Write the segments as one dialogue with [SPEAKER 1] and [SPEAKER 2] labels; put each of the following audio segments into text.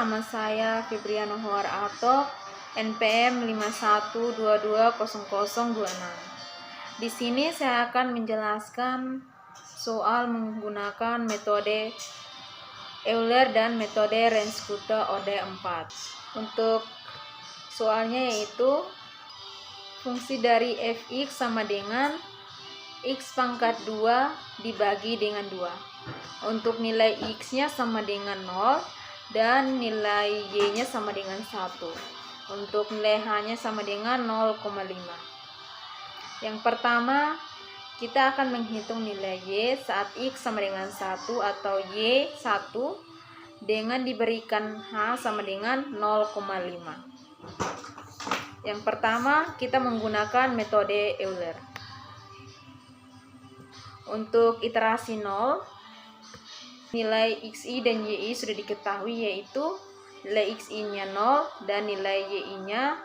[SPEAKER 1] nama saya Febriano Hoar Atok, NPM 51220026. Di sini saya akan menjelaskan soal menggunakan metode Euler dan metode Renz-Kute OD4. Untuk soalnya yaitu fungsi dari fx sama dengan x pangkat 2 dibagi dengan 2. Untuk nilai x-nya sama dengan 0 dan nilai y-nya sama dengan 1. Untuk nilai h-nya sama dengan 0,5. Yang pertama, kita akan menghitung nilai y saat x sama dengan 1 atau y 1 dengan diberikan h sama dengan 0,5. Yang pertama, kita menggunakan metode Euler. Untuk iterasi 0, nilai xi dan yi sudah diketahui, yaitu nilai xi-nya 0 dan nilai yi-nya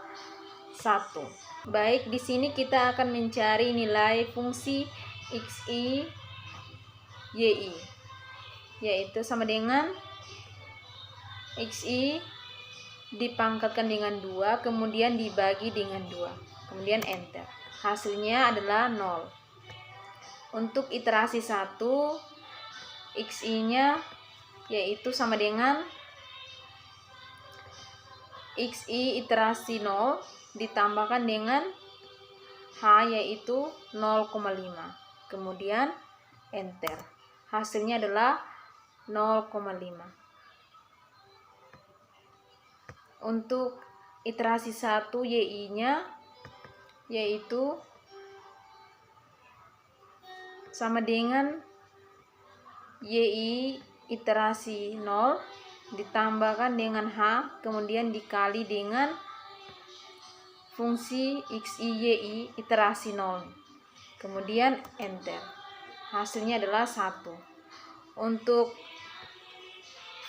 [SPEAKER 1] 1. Baik, di sini kita akan mencari nilai fungsi xi yi, yaitu sama dengan xi dipangkatkan dengan 2, kemudian dibagi dengan 2, kemudian enter. Hasilnya adalah 0. Untuk iterasi 1, xi-nya yaitu sama dengan xi iterasi 0 ditambahkan dengan h yaitu 0,5, kemudian enter. Hasilnya adalah 0,5. Untuk iterasi 1, yi-nya yaitu sama dengan yi iterasi 0 ditambahkan dengan h, kemudian dikali dengan fungsi xi yi iterasi 0, kemudian enter. Hasilnya adalah 1. Untuk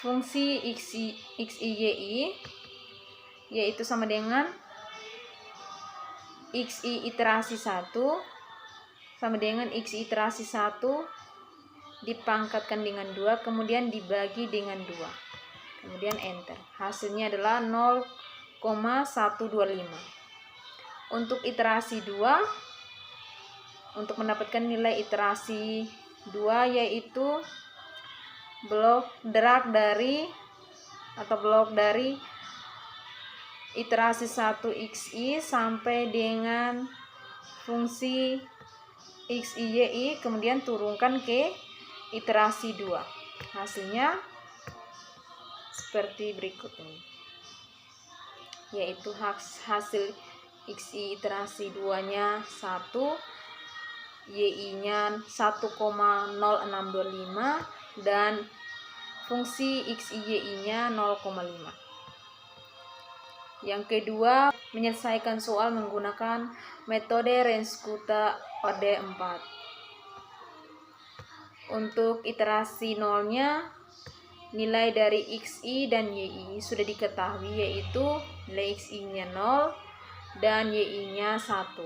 [SPEAKER 1] fungsi xi yi yaitu sama dengan xi iterasi 1 sama dengan xi iterasi 1 dipangkatkan dengan 2, kemudian dibagi dengan 2, kemudian enter. Hasilnya adalah 0,125. Untuk iterasi 2, untuk mendapatkan nilai iterasi 2 yaitu blok dari iterasi 1 xi sampai dengan fungsi xi yi, kemudian turunkan ke iterasi 2. Hasilnya seperti berikut ini, yaitu hasil xi iterasi 2-nya 1, yi-nya 1,0625 dan fungsi xi yi-nya 0,5. Yang kedua, menyelesaikan soal menggunakan metode Renz-Kute OD4. Untuk iterasi 0-nya, nilai dari xi dan yi sudah diketahui, yaitu nilai xi-nya 0 dan yi-nya 1.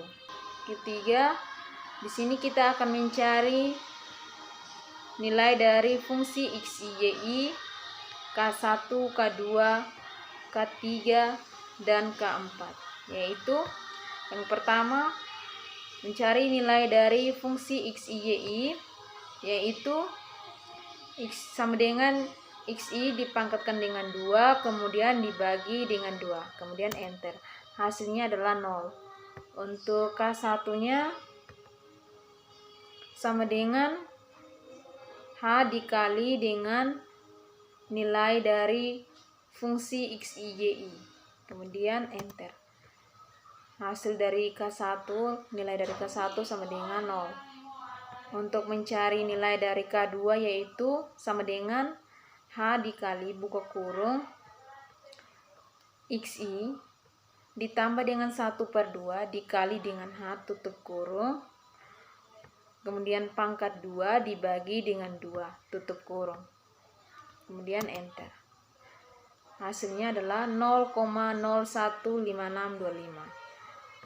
[SPEAKER 1] Ketiga, di sini kita akan mencari nilai dari fungsi xi yi K1, K2, K3 dan K4, yaitu yang pertama mencari nilai dari fungsi xi yi yaitu x sama dengan xi dipangkatkan dengan 2, kemudian dibagi dengan 2, kemudian enter. Hasilnya adalah 0. Untuk K1-nya sama dengan h dikali dengan nilai dari fungsi xi yi, kemudian enter. Hasil dari K1, nilai dari K1 sama dengan 0. Untuk mencari nilai dari K2 yaitu sama dengan h dikali buka kurung xi ditambah dengan 1/2 dikali dengan h tutup kurung, kemudian pangkat 2 dibagi dengan 2 tutup kurung, kemudian enter. Hasilnya adalah 0,015625.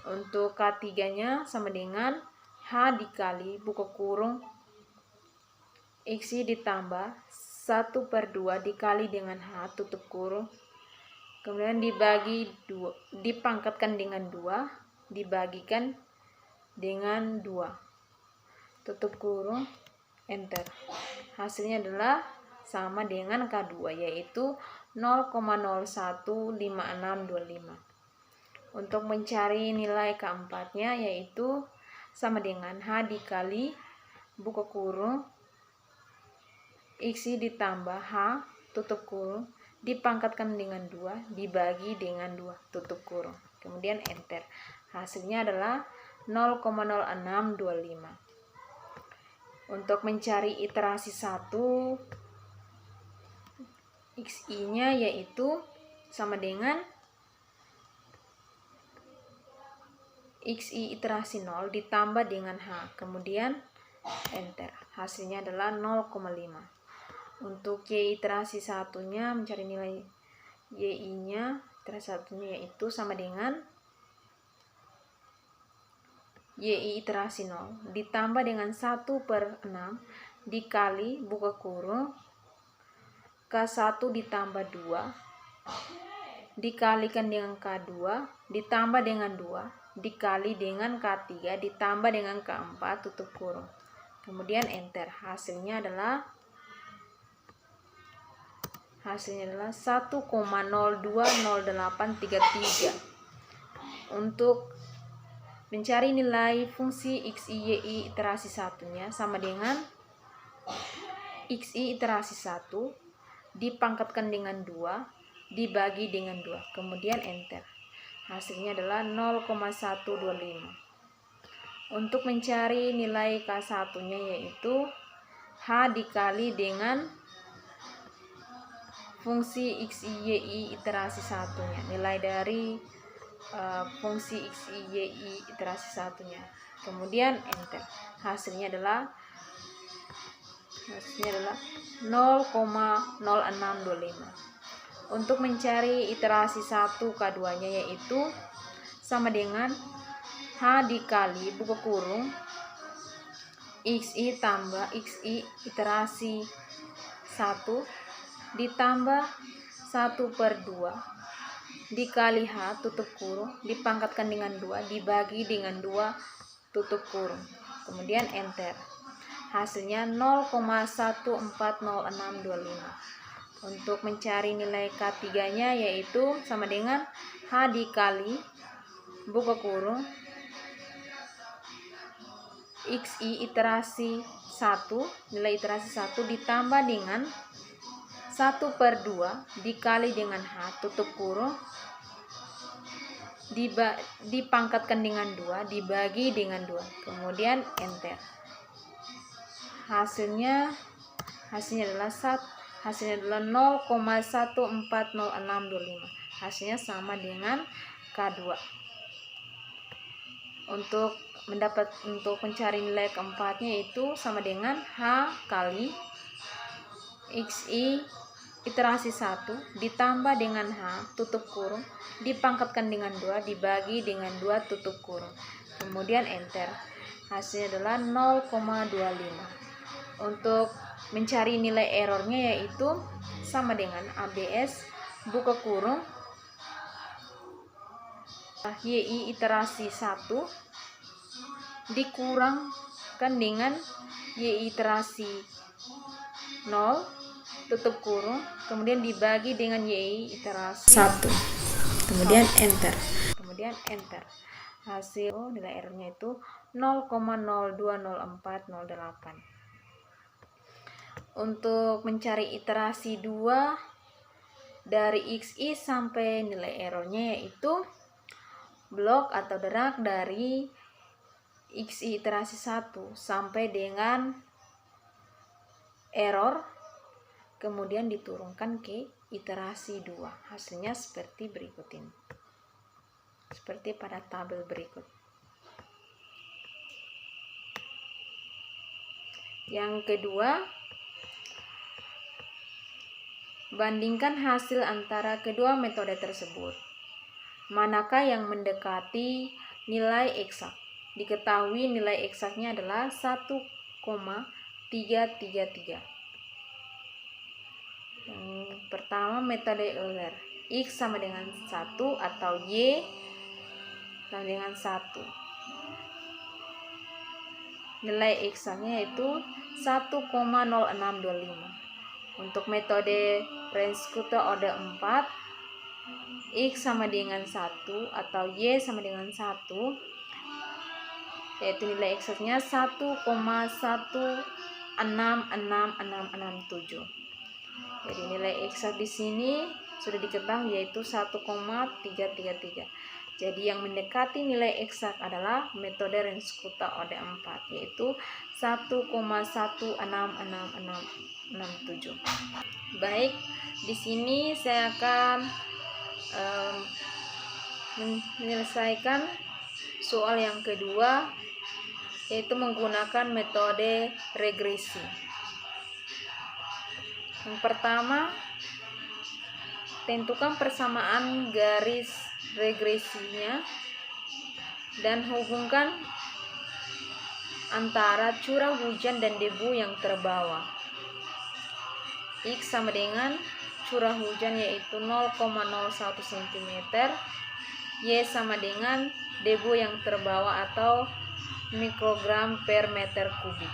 [SPEAKER 1] Untuk K3-nya sama dengan h dikali buka kurung xi ditambah 1/2 dikali dengan H tutup kurung, kemudian dibagi 2, dipangkatkan dengan 2, dibagikan dengan 2, tutup kurung, enter. Hasilnya adalah sama dengan K2, yaitu 0,015625. Untuk mencari nilai keempatnya, yaitu sama dengan H dikali buka kurung XI ditambah H tutup kurung dipangkatkan dengan 2 dibagi dengan 2 tutup kurung, kemudian enter. Hasilnya adalah 0,0625. Untuk mencari iterasi 1, XI nya yaitu sama dengan XI iterasi 0 ditambah dengan H, kemudian enter. Hasilnya adalah 0,5. Untuk Y iterasi satunya, mencari nilai YI nya iterasi satunya yaitu sama dengan YI iterasi 0 ditambah dengan 1/6 dikali buka kurung K1 ditambah 2 dikalikan dengan K2 ditambah dengan 2 dikali dengan K3 ditambah dengan K4 tutup kurung, kemudian enter. Hasilnya adalah 1,020833. Untuk mencari nilai fungsi XI YI iterasi satunya, sama dengan XI iterasi 1 dipangkatkan dengan 2 dibagi dengan 2, kemudian enter. Hasilnya adalah 0,125. Untuk mencari nilai K1 nya yaitu H dikali dengan fungsi XI YI iterasi satunya, nilai dari fungsi XI YI iterasi satunya, kemudian enter. Hasilnya adalah 0,0625. Untuk mencari iterasi 1 K2 nya yaitu sama dengan H dikali buka kurung XI tambah XI iterasi 1 ditambah 1/2 dikali H tutup kurung dipangkatkan dengan 2 dibagi dengan 2 tutup kurung, kemudian enter. Hasilnya 0,140625. Untuk mencari nilai K3 nya yaitu sama dengan H dikali buka kurung XI iterasi 1, nilai iterasi 1 ditambah dengan 1/2 dikali dengan H tutup kurung dipangkatkan dengan 2 dibagi dengan 2, kemudian enter. Hasilnya adalah 0,140625. Hasilnya sama dengan K2. Untuk mencari nilai keempatnya itu sama dengan H kali XI iterasi 1 ditambah dengan H tutup kurung dipangkatkan dengan 2 dibagi dengan 2 tutup kurung, kemudian enter. Hasilnya adalah 0,25. Untuk mencari nilai errornya yaitu sama dengan ABS buka kurung YI iterasi 1 dikurangkan dengan YI iterasi 0 tutup kurung kemudian dibagi dengan YI iterasi 1, kemudian enter. Hasil nilai errornya itu 0,020408. Untuk mencari iterasi 2 dari XI sampai nilai errornya yaitu blok atau derak dari XI iterasi 1 sampai dengan error, kemudian diturunkan ke iterasi 2. Hasilnya seperti berikut ini, seperti pada tabel berikut. Yang kedua, bandingkan hasil antara kedua metode tersebut. Manakah yang mendekati nilai eksak? Diketahui nilai eksaknya adalah 1,333. Yang pertama metode Euler, X sama dengan 1 atau Y sama dengan 1. Nilai X-nya yaitu 1,0625. Untuk metode Renskoeter order 4, X sama dengan 1 atau Y sama dengan 1, yaitu nilai X-nya 1,166667. Jadi nilai X di sini sudah diketahui yaitu 1,333. Jadi yang mendekati nilai eksak adalah metode Renskoeter order 4, yaitu 1,166667. Baik, di sini saya akan menyelesaikan soal yang kedua, yaitu menggunakan metode regresi. Yang pertama, tentukan persamaan garis regresinya dan hubungkan antara curah hujan dan debu yang terbawa. X sama dengan curah hujan yaitu 0,01 cm, Y sama dengan debu yang terbawa atau mikrogram per meter kubik.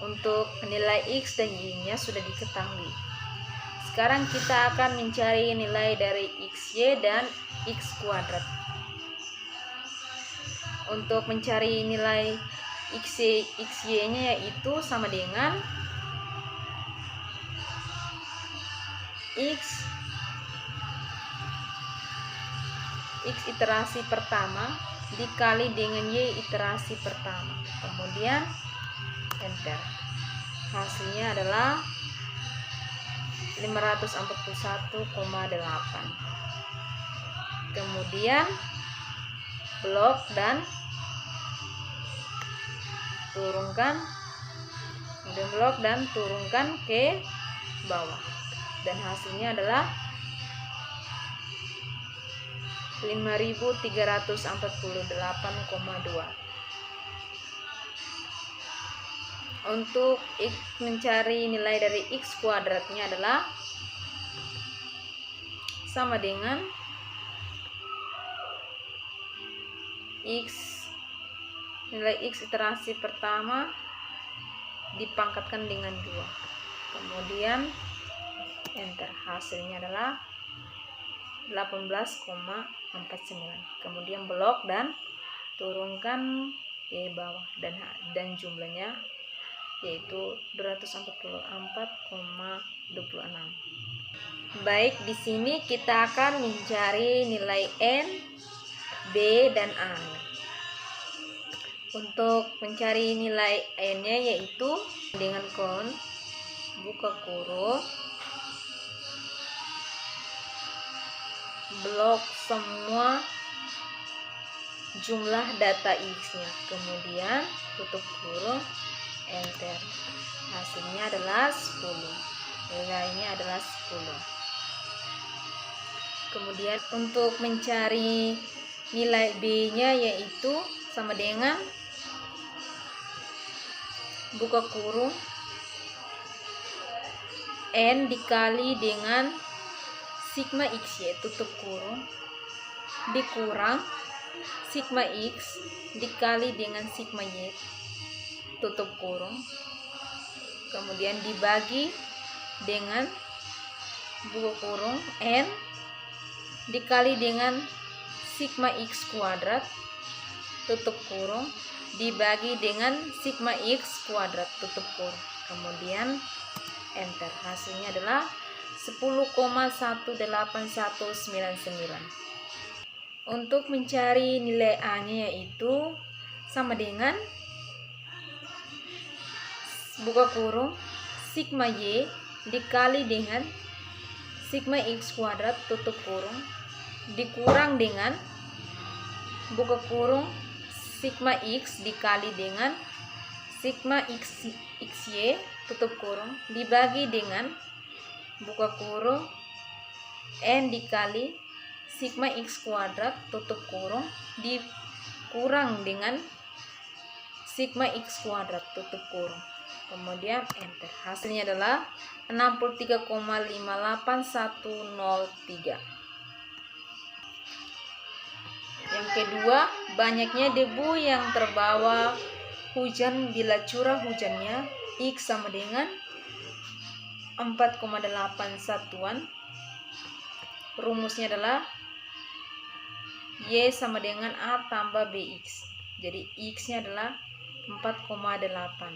[SPEAKER 1] Untuk nilai X dan Y-nya sudah diketahui. Sekarang kita akan mencari nilai dari XY dan X kuadrat. Untuk mencari nilai XY-nya yaitu sama dengan X iterasi pertama dikali dengan Y iterasi pertama. Kemudian enter. Hasilnya adalah 541,8. Kemudian blok dan turunkan ke bawah, dan hasilnya adalah 5348,2. Untuk mencari nilai dari X kuadratnya adalah sama dengan nilai X iterasi pertama dipangkatkan dengan 2. Kemudian enter. Hasilnya adalah 18,49. Kemudian blok dan turunkan ke bawah, dan jumlahnya yaitu 244,26. Baik, di sini kita akan mencari nilai N, B, dan A. Untuk mencari nilai N-nya yaitu dengan kon buka kurung blok semua jumlah data X-nya, kemudian tutup kurung, enter. Hasilnya adalah 10. Nilainya adalah 10. Kemudian untuk mencari nilai B-nya yaitu sama dengan buka kurung N dikali dengan sigma XY tutup kurung dikurang sigma X dikali dengan sigma Y tutup kurung, kemudian dibagi dengan buka kurung N dikali dengan sigma X kuadrat tutup kurung dibagi dengan sigma X kuadrat tutup kurung, kemudian enter. Hasilnya adalah 10,18199. Untuk mencari nilai A-nya yaitu sama dengan buka kurung sigma Y dikali dengan sigma X kuadrat tutup kurung dikurang dengan buka kurung sigma X dikali dengan sigma XY tutup kurung dibagi dengan buka kurung N dikali sigma X kuadrat tutup kurung dikurang dengan sigma X kuadrat tutup kurung. kemudian enter. Hasilnya adalah 63,58103. Yang kedua, banyaknya debu yang terbawa hujan bila curah hujannya X sama dengan 4,8 satuan. Rumusnya adalah Y sama dengan A tambah BX. Jadi X-nya adalah 4,8.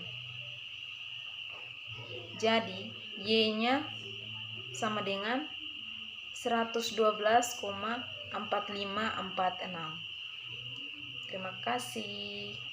[SPEAKER 1] Jadi Y-nya sama dengan 112,4546. Terima kasih.